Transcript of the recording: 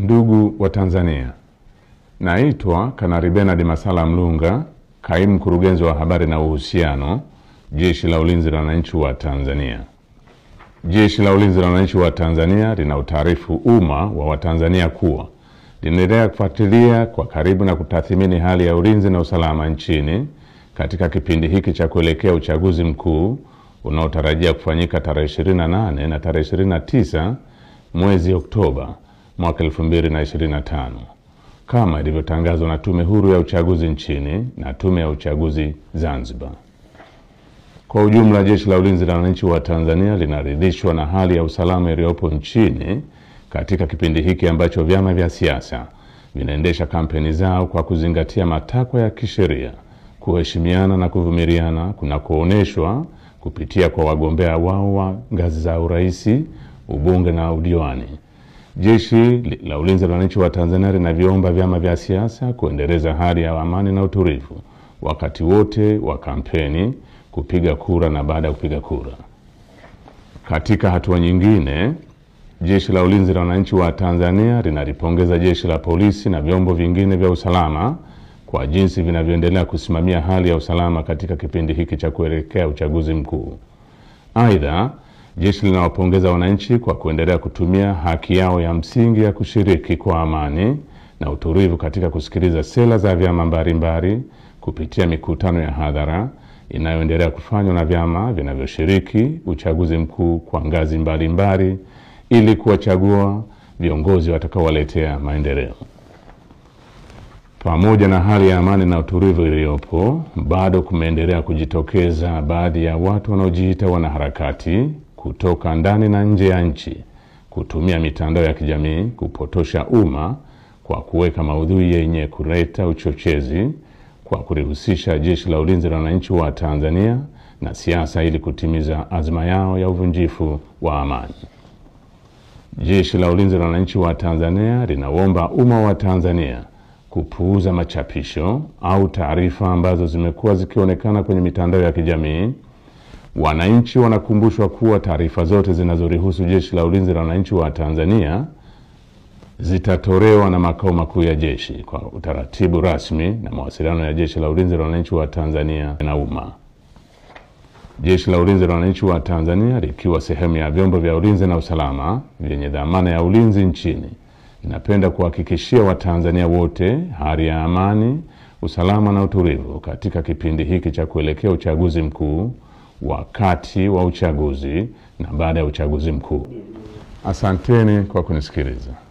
Ndugu wa Tanzania, naitwa Kanali Bernard Masala Mlunga, kaimu mkurugenzi wa habari na uhusiano, Jeshi la Ulinzi la Wananchi wa Tanzania. Jeshi la Ulinzi la Wananchi wa Tanzania linautaarifu umma wa Watanzania kuwa linaendelea kufuatilia kwa karibu na kutathmini hali ya ulinzi na usalama nchini katika kipindi hiki cha kuelekea uchaguzi mkuu unaotarajia kufanyika tarehe 28 na tarehe 29 mwezi Oktoba mwaka 2025 kama ilivyotangazwa na Tume Huru ya Uchaguzi nchini na Tume ya Uchaguzi Zanzibar. Kwa ujumla, Jeshi la Ulinzi la Wananchi wa Tanzania linaridhishwa na hali ya usalama iliyopo nchini katika kipindi hiki ambacho vyama vya siasa vinaendesha kampeni zao kwa kuzingatia matakwa ya kisheria, kuheshimiana na kuvumiliana kunakooneshwa kupitia kwa wagombea wao wa ngazi za urais, ubunge na udiwani. Jeshi la Ulinzi la Wananchi wa Tanzania linaviomba vyama vya siasa kuendeleza hali ya amani na utulivu wakati wote wa kampeni, kupiga kura na baada ya kupiga kura. Katika hatua nyingine, Jeshi la Ulinzi la Wananchi wa Tanzania linalipongeza Jeshi la Polisi na vyombo vingine vya usalama kwa jinsi vinavyoendelea kusimamia hali ya usalama katika kipindi hiki cha kuelekea uchaguzi mkuu. Aidha, jeshi linawapongeza wananchi kwa kuendelea kutumia haki yao ya msingi ya kushiriki kwa amani na utulivu katika kusikiliza sera za vyama mbalimbali kupitia mikutano ya hadhara inayoendelea kufanywa na vyama vinavyoshiriki uchaguzi mkuu kwa ngazi mbalimbali ili kuwachagua viongozi watakaowaletea maendeleo. Pamoja na hali ya amani na utulivu iliyopo, bado kumeendelea kujitokeza baadhi ya watu wanaojiita wanaharakati kutoka ndani na nje ya nchi kutumia mitandao ya kijamii kupotosha umma kwa kuweka maudhui yenye kuleta uchochezi kwa kulihusisha Jeshi la Ulinzi la Wananchi wa Tanzania na siasa ili kutimiza azma yao ya uvunjifu wa amani. Jeshi la Ulinzi la Wananchi wa Tanzania linaomba umma wa Tanzania kupuuza machapisho au taarifa ambazo zimekuwa zikionekana kwenye mitandao ya kijamii. Wananchi wanakumbushwa kuwa taarifa zote zinazorihusu Jeshi la Ulinzi la Wananchi wa Tanzania zitatolewa na makao makuu ya jeshi kwa utaratibu rasmi na mawasiliano ya Jeshi la Ulinzi la Wananchi wa Tanzania na umma. Jeshi la Ulinzi la Wananchi wa Tanzania likiwa sehemu ya vyombo vya ulinzi na usalama vyenye dhamana ya ulinzi nchini, ninapenda kuhakikishia Watanzania wote hali ya amani, usalama na utulivu katika kipindi hiki cha kuelekea uchaguzi mkuu, wakati wa uchaguzi na baada ya uchaguzi mkuu. Asanteni kwa kunisikiliza.